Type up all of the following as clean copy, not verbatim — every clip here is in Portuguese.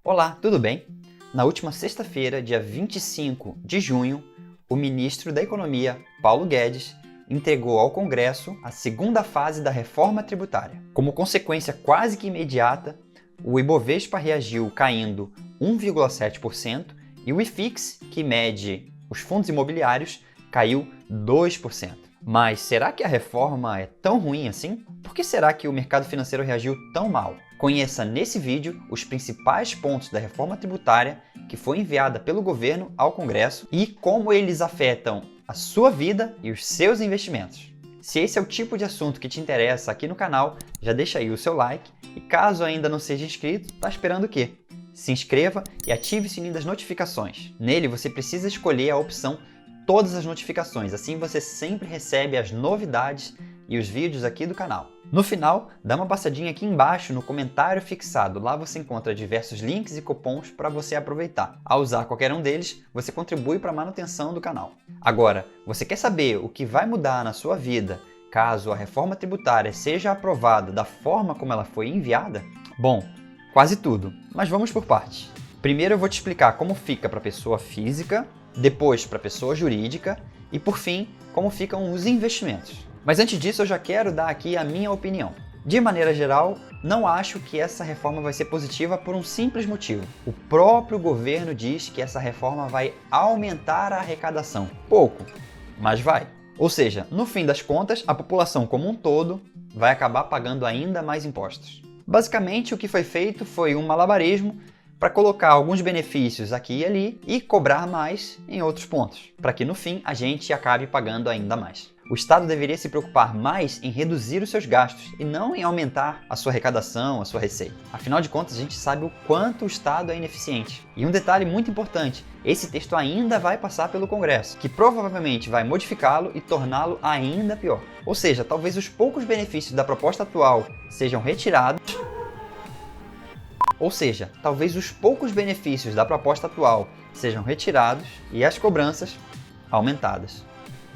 Olá, tudo bem? Na última sexta-feira, dia 25 de junho, o ministro da Economia, Paulo Guedes, entregou ao Congresso a segunda fase da reforma tributária. Como consequência quase que imediata, o Ibovespa reagiu caindo 1,7% e o IFIX, que mede os fundos imobiliários, caiu 2%. Mas será que a reforma é tão ruim assim? Por que será que o mercado financeiro reagiu tão mal? Conheça nesse vídeo os principais pontos da reforma tributária que foi enviada pelo governo ao Congresso e como eles afetam a sua vida e os seus investimentos. Se esse é o tipo de assunto que te interessa aqui no canal, já deixa aí o seu like e caso ainda não seja inscrito, tá esperando o quê? Se inscreva e ative o sininho das notificações. Nele você precisa escolher a opção todas as notificações, assim você sempre recebe as novidades e os vídeos aqui do canal. No final, dá uma passadinha aqui embaixo no comentário fixado, lá você encontra diversos links e cupons para você aproveitar. Ao usar qualquer um deles, você contribui para a manutenção do canal. Agora, você quer saber o que vai mudar na sua vida caso a reforma tributária seja aprovada da forma como ela foi enviada? Bom, quase tudo, mas vamos por partes. Primeiro eu vou te explicar como fica para a pessoa física, depois para a pessoa jurídica e, por fim, como ficam os investimentos. Mas antes disso, eu já quero dar aqui a minha opinião. De maneira geral, não acho que essa reforma vai ser positiva por um simples motivo. O próprio governo diz que essa reforma vai aumentar a arrecadação. Pouco, mas vai. Ou seja, no fim das contas, a população como um todo vai acabar pagando ainda mais impostos. Basicamente, o que foi feito foi um malabarismo para colocar alguns benefícios aqui e ali e cobrar mais em outros pontos, para que no fim a gente acabe pagando ainda mais. O Estado deveria se preocupar mais em reduzir os seus gastos e não em aumentar a sua arrecadação, a sua receita. Afinal de contas, a gente sabe o quanto o Estado é ineficiente. E um detalhe muito importante, esse texto ainda vai passar pelo Congresso, que provavelmente vai modificá-lo e torná-lo ainda pior. Ou seja, talvez os poucos benefícios da proposta atual sejam retirados, e as cobranças aumentadas.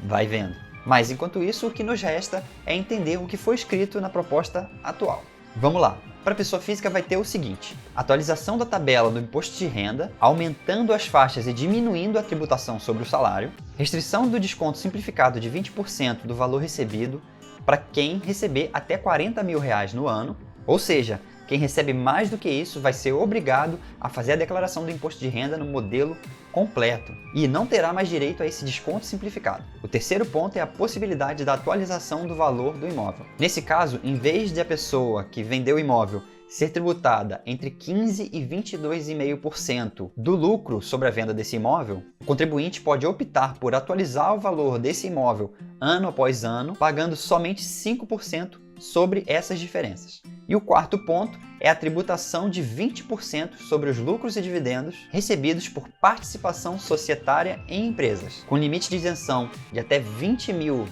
Vai vendo. Mas enquanto isso, o que nos resta é entender o que foi escrito na proposta atual. Vamos lá. Para a pessoa física vai ter o seguinte: atualização da tabela do imposto de renda, aumentando as faixas e diminuindo a tributação sobre o salário, restrição do desconto simplificado de 20% do valor recebido para quem receber até R$40 mil no ano, ou seja, quem recebe mais do que isso vai ser obrigado a fazer a declaração do imposto de renda no modelo completo e não terá mais direito a esse desconto simplificado. O terceiro ponto é a possibilidade da atualização do valor do imóvel. Nesse caso, em vez de a pessoa que vendeu o imóvel ser tributada entre 15% e 22,5% do lucro sobre a venda desse imóvel, o contribuinte pode optar por atualizar o valor desse imóvel ano após ano, pagando somente 5% sobre essas diferenças. E o quarto ponto é a tributação de 20% sobre os lucros e dividendos recebidos por participação societária em empresas, com limite de isenção de até R$20 mil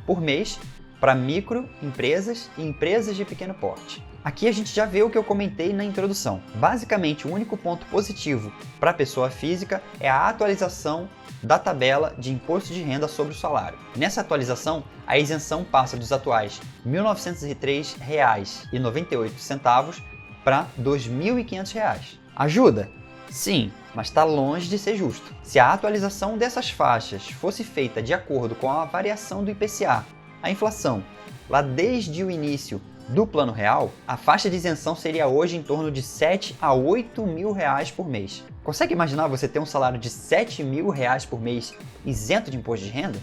por mês para microempresas e empresas de pequeno porte. Aqui a gente já vê o que eu comentei na introdução. Basicamente, o único ponto positivo para a pessoa física é a atualização da tabela de imposto de renda sobre o salário. Nessa atualização, a isenção passa dos atuais R$ 1.903,98 para R$ 2.500. Ajuda? Sim, mas está longe de ser justo. Se a atualização dessas faixas fosse feita de acordo com a variação do IPCA, a inflação, lá desde o início do Plano Real, a faixa de isenção seria hoje em torno de R$ 7 a R$ 8 mil por mês. Consegue imaginar você ter um salário de R$ 7 mil por mês isento de imposto de renda?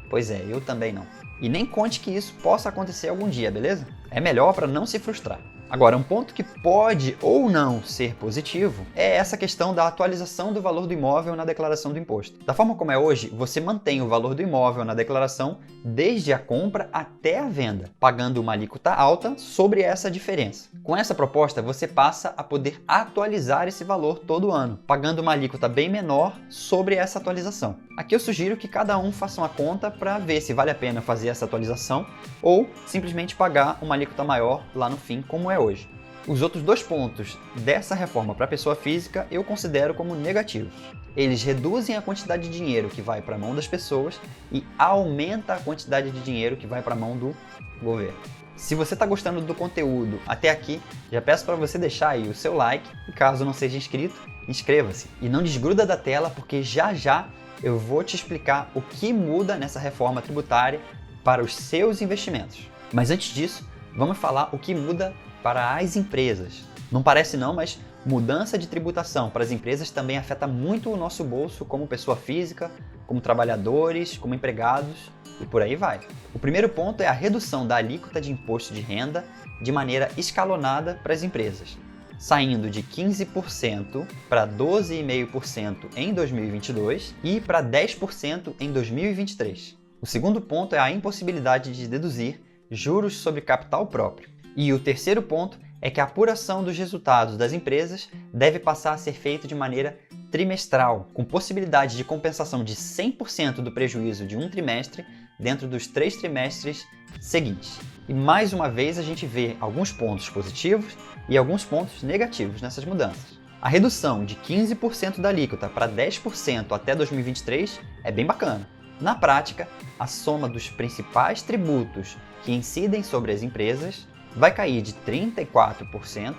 Pois é, eu também não. E nem conte que isso possa acontecer algum dia, beleza? É melhor para não se frustrar. Agora, um ponto que pode ou não ser positivo é essa questão da atualização do valor do imóvel na declaração do imposto. Da forma como é hoje, você mantém o valor do imóvel na declaração desde a compra até a venda, pagando uma alíquota alta sobre essa diferença. Com essa proposta, você passa a poder atualizar esse valor todo ano, pagando uma alíquota bem menor sobre essa atualização. Aqui eu sugiro que cada um faça uma conta para ver se vale a pena fazer essa atualização ou simplesmente pagar uma alíquota maior lá no fim, como é hoje. Os outros dois pontos dessa reforma para a pessoa física eu considero como negativos. Eles reduzem a quantidade de dinheiro que vai para a mão das pessoas e aumenta a quantidade de dinheiro que vai para a mão do governo. Se você está gostando do conteúdo até aqui, já peço para você deixar aí o seu like e caso não seja inscrito, inscreva-se. E não desgruda da tela porque já já eu vou te explicar o que muda nessa reforma tributária para os seus investimentos. Mas antes disso, vamos falar o que muda para as empresas. Não parece não, mas mudança de tributação para as empresas também afeta muito o nosso bolso como pessoa física, como trabalhadores, como empregados e por aí vai. O primeiro ponto é a redução da alíquota de imposto de renda de maneira escalonada para as empresas, saindo de 15% para 12,5% em 2022 e para 10% em 2023. O segundo ponto é a impossibilidade de deduzir juros sobre capital próprio. E o terceiro ponto é que a apuração dos resultados das empresas deve passar a ser feita de maneira trimestral, com possibilidade de compensação de 100% do prejuízo de um trimestre dentro dos 3 trimestres seguintes. E mais uma vez a gente vê alguns pontos positivos e alguns pontos negativos nessas mudanças. A redução de 15% da alíquota para 10% até 2023 é bem bacana. Na prática, a soma dos principais tributos que incidem sobre as empresas vai cair de 34%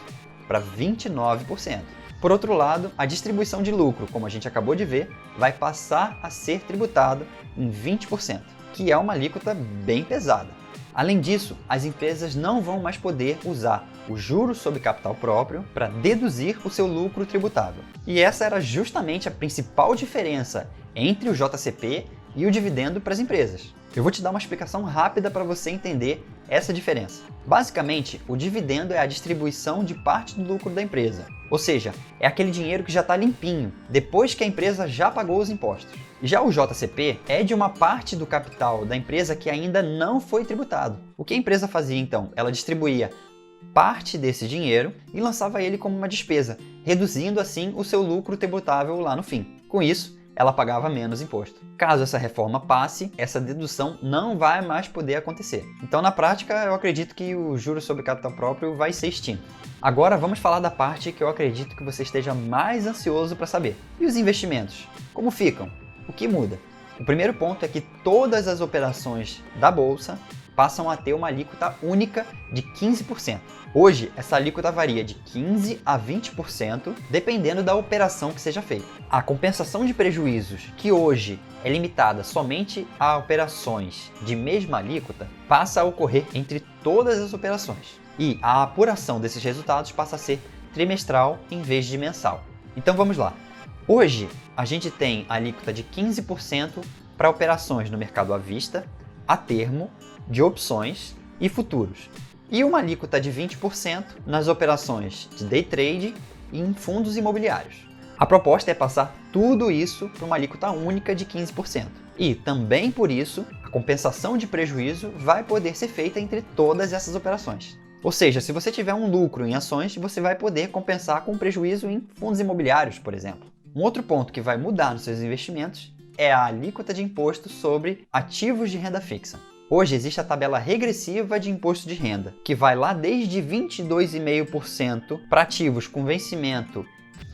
para 29%. Por outro lado, a distribuição de lucro, como a gente acabou de ver, vai passar a ser tributada em 20%, que é uma alíquota bem pesada. Além disso, as empresas não vão mais poder usar o juro sobre capital próprio para deduzir o seu lucro tributável. E essa era justamente a principal diferença entre o JCP e o dividendo para as empresas. Eu vou te dar uma explicação rápida para você entender essa diferença. Basicamente, o dividendo é a distribuição de parte do lucro da empresa, ou seja, é aquele dinheiro que já está limpinho, depois que a empresa já pagou os impostos. Já o JCP é de uma parte do capital da empresa que ainda não foi tributado. O que a empresa fazia então? Ela distribuía parte desse dinheiro e lançava ele como uma despesa, reduzindo assim o seu lucro tributável lá no fim. Com isso, ela pagava menos imposto. Caso essa reforma passe, essa dedução não vai mais poder acontecer. Então, na prática, eu acredito que o juro sobre capital próprio vai ser extinto. Agora, vamos falar da parte que eu acredito que você esteja mais ansioso para saber. E os investimentos? Como ficam? O que muda? O primeiro ponto é que todas as operações da Bolsa passam a ter uma alíquota única de 15%. Hoje, essa alíquota varia de 15% a 20%, dependendo da operação que seja feita. A compensação de prejuízos, que hoje é limitada somente a operações de mesma alíquota, passa a ocorrer entre todas as operações. E a apuração desses resultados passa a ser trimestral em vez de mensal. Então vamos lá. Hoje, a gente tem a alíquota de 15% para operações no mercado à vista, a termo, de opções e futuros, e uma alíquota de 20% nas operações de day trade e em fundos imobiliários. A proposta é passar tudo isso para uma alíquota única de 15%. E, também por isso, a compensação de prejuízo vai poder ser feita entre todas essas operações. Ou seja, se você tiver um lucro em ações, você vai poder compensar com prejuízo em fundos imobiliários, por exemplo. Um outro ponto que vai mudar nos seus investimentos é a alíquota de imposto sobre ativos de renda fixa. Hoje existe a tabela regressiva de imposto de renda, que vai lá desde 22,5% para ativos com vencimento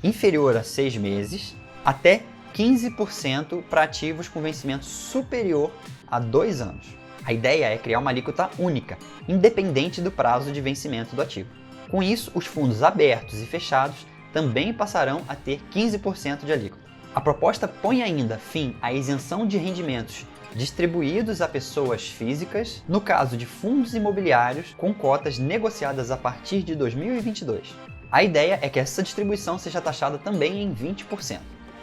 inferior a 6 meses, até 15% para ativos com vencimento superior a 2 anos. A ideia é criar uma alíquota única, independente do prazo de vencimento do ativo. Com isso, os fundos abertos e fechados também passarão a ter 15% de alíquota. A proposta põe ainda fim à isenção de rendimentos distribuídos a pessoas físicas, no caso de fundos imobiliários com cotas negociadas a partir de 2022. A ideia é que essa distribuição seja taxada também em 20%.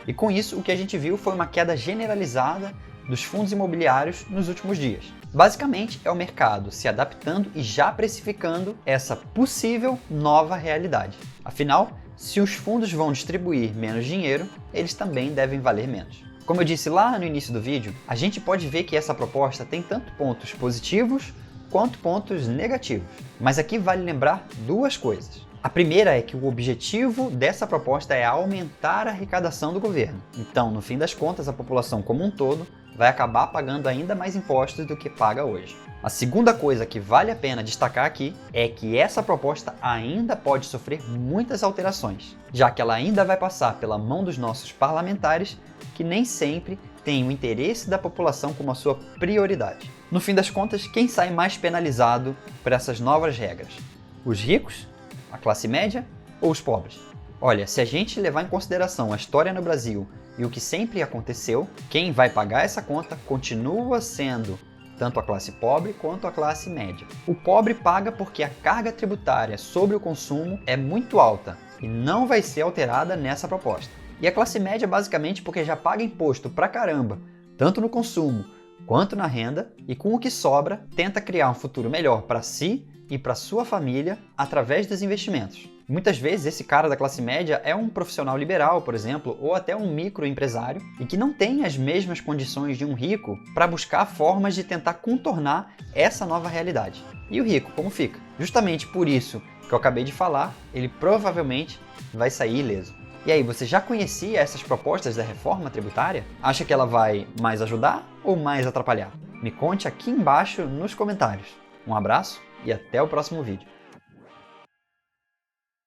E com isso, o que a gente viu foi uma queda generalizada dos fundos imobiliários nos últimos dias. Basicamente, é o mercado se adaptando e já precificando essa possível nova realidade. Afinal, se os fundos vão distribuir menos dinheiro, eles também devem valer menos. Como eu disse lá no início do vídeo, a gente pode ver que essa proposta tem tanto pontos positivos quanto pontos negativos. Mas aqui vale lembrar duas coisas. A primeira é que o objetivo dessa proposta é aumentar a arrecadação do governo. Então, no fim das contas, a população como um todo vai acabar pagando ainda mais impostos do que paga hoje. A segunda coisa que vale a pena destacar aqui é que essa proposta ainda pode sofrer muitas alterações, já que ela ainda vai passar pela mão dos nossos parlamentares, que nem sempre têm o interesse da população como a sua prioridade. No fim das contas, quem sai mais penalizado por essas novas regras? Os ricos? A classe média? Ou os pobres? Olha, se a gente levar em consideração a história no Brasil e o que sempre aconteceu, quem vai pagar essa conta continua sendo tanto a classe pobre quanto a classe média. O pobre paga porque a carga tributária sobre o consumo é muito alta e não vai ser alterada nessa proposta. E a classe média basicamente porque já paga imposto pra caramba, tanto no consumo quanto na renda, e com o que sobra tenta criar um futuro melhor para si e para sua família através dos investimentos. Muitas vezes esse cara da classe média é um profissional liberal, por exemplo, ou até um microempresário, e que não tem as mesmas condições de um rico para buscar formas de tentar contornar essa nova realidade. E o rico, como fica? Justamente por isso que eu acabei de falar, ele provavelmente vai sair ileso. E aí, você já conhecia essas propostas da reforma tributária? Acha que ela vai mais ajudar ou mais atrapalhar? Me conte aqui embaixo nos comentários. Um abraço e até o próximo vídeo.